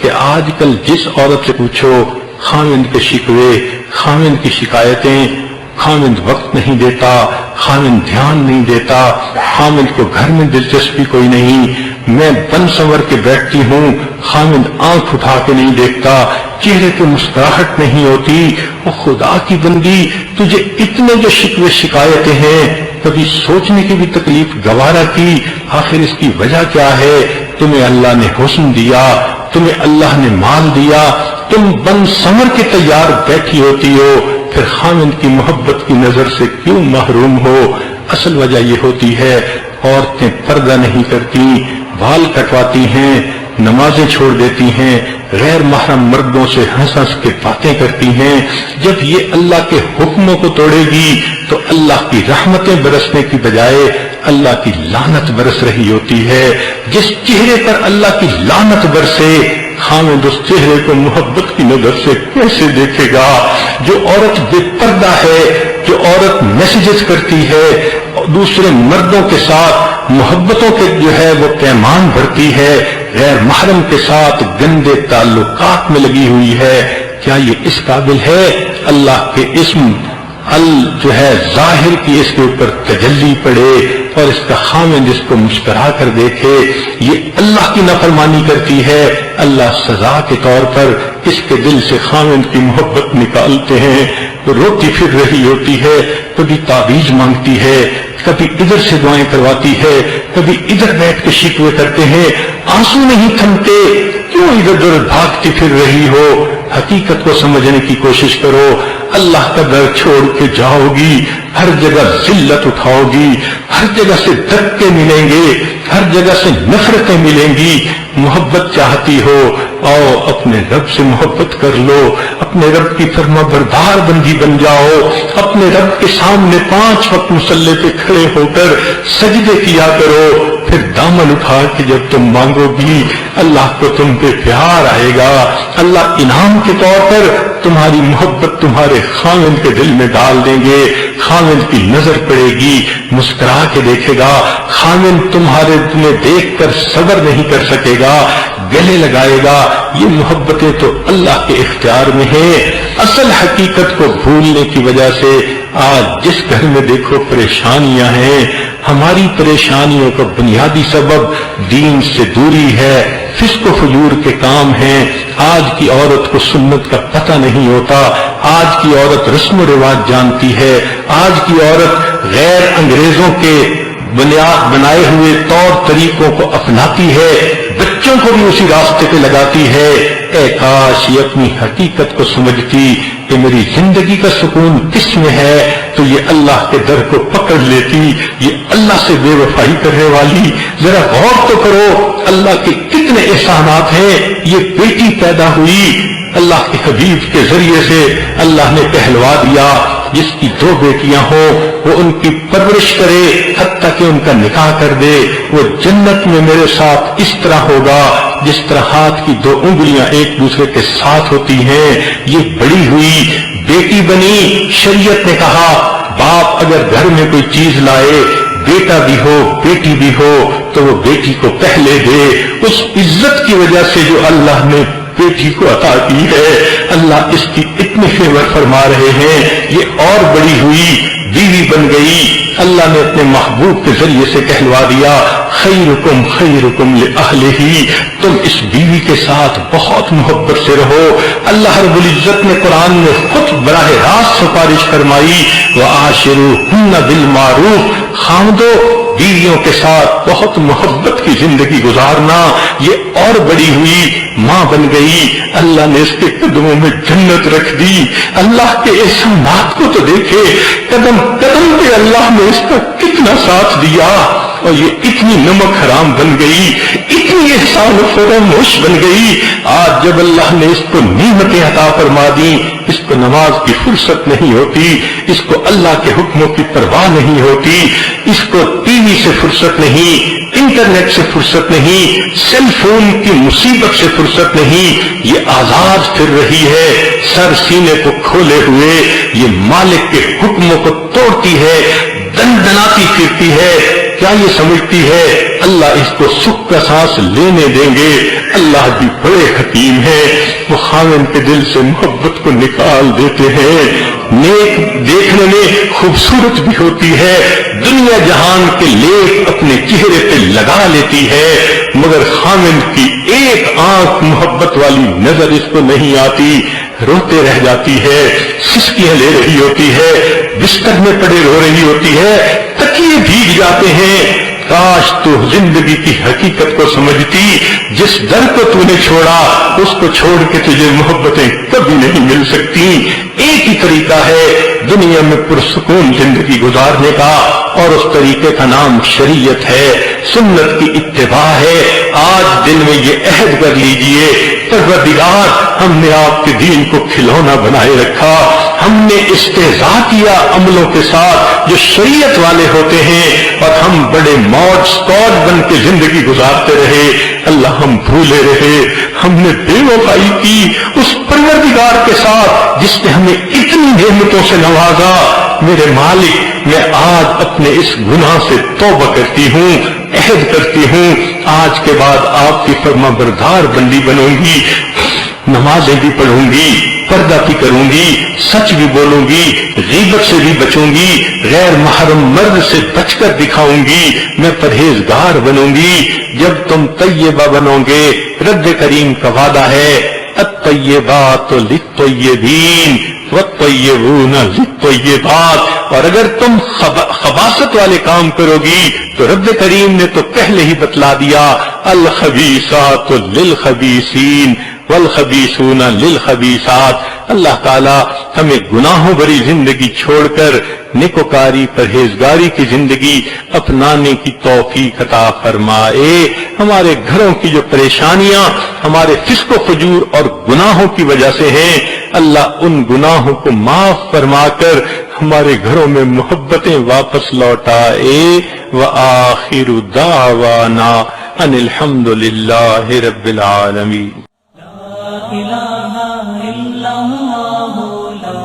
کہ آج کل جس عورت سے پوچھو خاوند کے شکوے، خاوند کی شکایتیں، خاوند وقت نہیں دیتا، خاوند دھیان نہیں دیتا، خاوند کو گھر میں دلچسپی کوئی نہیں، میں بن سنور کے بیٹھتی ہوں، خاوند آنکھ اٹھا کے نہیں دیکھتا، چہرے پہ مسکراہٹ نہیں ہوتی۔ وہ خدا کی بندی، تجھے اتنے جو شکوے شکایتیں ہیں، کبھی سوچنے کی بھی تکلیف گوارا کی آخر اس کی وجہ کیا ہے؟ تمہیں اللہ نے حسن دیا، تمہیں اللہ نے مال دیا، تم بن سنور کے تیار بیٹھی ہوتی ہو، پھر خاوند کی محبت کی نظر سے کیوں محروم ہو؟ اصل وجہ یہ ہوتی ہے عورتیں پردہ نہیں کرتی، بال کٹواتی ہیں، نمازیں چھوڑ دیتی ہیں، غیر محرم مردوں سے ہنس ہنس کے باتیں کرتی ہیں۔ جب یہ اللہ کے حکموں کو توڑے گی تو اللہ کی رحمتیں برسنے کی بجائے اللہ کی لعنت برس رہی ہوتی ہے۔ جس چہرے پر اللہ کی لعنت برسے خاوند اس چہرے کو محبت کی نظر سے کیسے دیکھے گا؟ جو عورت بے پردہ ہے، جو عورت میسجز کرتی ہے، دوسرے مردوں کے ساتھ محبتوں کے جو ہے وہ پیمان بھرتی ہے، غیر محرم کے ساتھ گندے تعلقات میں لگی ہوئی ہے، کیا یہ اس قابل ہے اللہ کے اسم جو ہے ظاہر کی اس کے اوپر تجلی پڑے اور اس کا خاوند اس کو مسکرا کر دیکھے؟ یہ اللہ کی نافرمانی کرتی ہے۔ اللہ سزا کے طور پر اس کے دل سے خاوند کی محبت نکالتے ہیں، روتی پھر رہی ہوتی ہے، کبھی تعویذ مانگتی ہے، کبھی ادھر سے دعائیں کرواتی ہے، کبھی ادھر بیٹھ کے شکوے کرتے ہیں، آنسو نہیں تھمتے، کیوں ادھر ادھر بھاگتی پھر رہی ہو؟ حقیقت کو سمجھنے کی کوشش کرو۔ اللہ کا در چھوڑ کے جاؤ گی، ہر جگہ ذلت اٹھاؤ گی، ہر جگہ سے دھکے ملیں گے، ہر جگہ سے نفرتیں ملیں گی۔ محبت چاہتی ہو، آؤ اپنے رب سے محبت کر لو، اپنے رب کی فرما بردار بندی بن جاؤ، اپنے رب کے سامنے 5 وقت مصلی پہ کھڑے ہو کر سجدے کیا کرو، پھر دامن اٹھا کے جب تم مانگو گی اللہ کو تم پہ پیار آئے گا۔ اللہ انعام کے طور پر تمہاری محبت تمہارے خاوند کے دل میں ڈال دیں گے، خاوند کی نظر پڑے گی، مسکرا کے دیکھے گا، خاوند تمہارے تمہیں دیکھ کر صبر نہیں کر سکے گا، گلے لگائے گا۔ یہ محبتیں تو اللہ کے اختیار میں ہیں۔ اصل حقیقت کو بھولنے کی وجہ سے آج جس گھر میں دیکھو پریشانیاں ہیں، ہماری پریشانیوں کا بنیادی سبب دین سے دوری ہے، فسق و فجور کے کام ہیں۔ آج کی عورت کو سنت کا پتہ نہیں ہوتا، آج کی عورت رسم و رواج جانتی ہے، آج کی عورت غیر انگریزوں کے بنائے ہوئے طور طریقوں کو اپناتی ہے، بچوں کو بھی اسی راستے پہ لگاتی ہے۔ اے کاش یہ اپنی حقیقت کو سمجھتی کہ میری زندگی کا سکون کس میں ہے، تو یہ اللہ کے در کو پکڑ لیتی۔ یہ اللہ سے بے وفائی کرنے والی، ذرا غور تو کرو اللہ کے کتنے احسانات ہیں۔ یہ بیٹی پیدا ہوئی اللہ کے حبیب کے ذریعے سے، اللہ نے کہلوا دیا جس کی 2 بیٹیاں ہوں وہ ان کی پرورش کرے، حتیٰ کہ ان کا نکاح کر دے، وہ جنت میں میرے ساتھ اس طرح ہوگا جس طرح ہاتھ کی 2 انگلیاں ایک دوسرے کے ساتھ ہوتی ہیں۔ یہ بڑی ہوئی، بیٹی بنی، شریعت نے کہا باپ اگر گھر میں کوئی چیز لائے، بیٹا بھی ہو بیٹی بھی ہو، تو وہ بیٹی کو پہلے دے۔ اس عزت کی وجہ سے جو اللہ نے بیٹی کو عطا کی ہے، اللہ اس کی اتنی فیور فرما رہے ہیں۔ یہ اور بڑی ہوئی، بیوی بن گئی، اللہ نے اپنے محبوب کے ذریعے سے کہلوا دیا خیرکم خیرکم لأہلہ، تم اس بیوی کے ساتھ بہت محبت سے رہو۔ اللہ رب العزت نے قرآن میں خود براہ راست سفارش فرمائی وعاشروہن بالمعروف، خاوندو بیویوں کے ساتھ بہت محبت کی زندگی گزارنا۔ یہ اور بڑی ہوئی، ماں بن گئی، اللہ نے اس کے قدموں میں جنت رکھ دی۔ اللہ کے احسانات کو تو دیکھے، قدم قدم پہ اللہ نے اس کا کتنا ساتھ دیا، اور یہ اتنی نمک حرام بن گئی، اتنی احسان و فراموش بن گئی۔ آج جب اللہ نے اس کو نعمتیں عطا فرما دی، اس کو نماز کی فرصت نہیں ہوتی، اس کو اللہ کے حکموں کی پرواہ نہیں ہوتی، اس کو ٹی وی سے فرصت نہیں، انٹرنیٹ سے فرصت نہیں، سیل فون کی مصیبت سے فرصت نہیں۔ یہ آزاد پھر رہی ہے، سر سینے کو کھولے ہوئے، یہ مالک کے حکموں کو توڑتی ہے، دندناتی پھرتی ہے۔ کیا یہ سمجھتی ہے اللہ اس کو سکھ کا سانس لینے دیں گے؟ اللہ بھی بڑے حکیم ہیں، وہ خاوند کے دل سے محبت کو نکال دیتے ہیں۔ نیک دیکھنے میں خوبصورت بھی ہوتی ہے، دنیا جہان کے لیپ اپنے چہرے پہ لگا لیتی ہے، مگر خاوند کی ایک آنکھ محبت والی نظر اس کو نہیں آتی، روتے رہ جاتی ہے، سسکیاں لے رہی ہوتی ہے، بستر میں پڑے رو رہی ہوتی ہے، تکیے بھیگ جاتے ہیں۔ کاش تو زندگی کی حقیقت کو سمجھتی، جس در کو تو نے چھوڑا اس کو چھوڑ کے تجھے محبتیں کبھی نہیں مل سکتی۔ ایک ہی طریقہ ہے دنیا میں پرسکون زندگی گزارنے کا، اور اس طریقے کا نام شریعت ہے، سنت کی اتباع ہے۔ آج دل میں یہ عہد کر لیجئے، پروردگار ہم نے آپ کے دین کو کھلونا بنائے رکھا، ہم نے استہزاء کیا عملوں کے ساتھ جو شریعت والے ہوتے ہیں، اور ہم بڑے موج سکوڈ بن کے زندگی گزارتے رہے۔ اللہ ہم بھولے رہے، ہم نے بے وفائی کی اس پروردگار کے ساتھ جس نے ہمیں اتنی نعمتوں سے نوازا۔ میرے مالک، میں آج اپنے اس گناہ سے توبہ کرتی ہوں، عہد کرتی ہوں، آج کے بعد آپ کی فرما بردار بندی بنوں گی، نمازیں بھی پڑھوں گی، پردہ بھی کروں گی، سچ بھی بولوں گی، غیبت سے بھی بچوں گی، غیر محرم مرد سے بچ کر دکھاؤں گی، میں پرہیزگار بنوں گی۔ جب تم طیبہ بنو گے، رب کریم کا وعدہ ہے، الطیبات للطیبین والطیبون للطیبات، اور اگر تم خباثت والے کام کرو گی تو رب کریم نے تو پہلے ہی بتلا دیا، الخبیثات للخبیثین والخبیثون للخبیثات۔ اللہ تعالی ہمیں گناہوں بری زندگی چھوڑ کر نیکوکاری پرہیزگاری کی زندگی اپنانے کی توفیق عطا فرمائے۔ ہمارے گھروں کی جو پریشانیاں ہمارے فسق و فجور اور گناہوں کی وجہ سے ہیں، اللہ ان گناہوں کو معاف فرما کر ہمارے گھروں میں محبتیں واپس لوٹائے۔ وآخر دعوانا ان الحمد للہ رب العالمین۔ إله إلا الله لا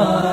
إله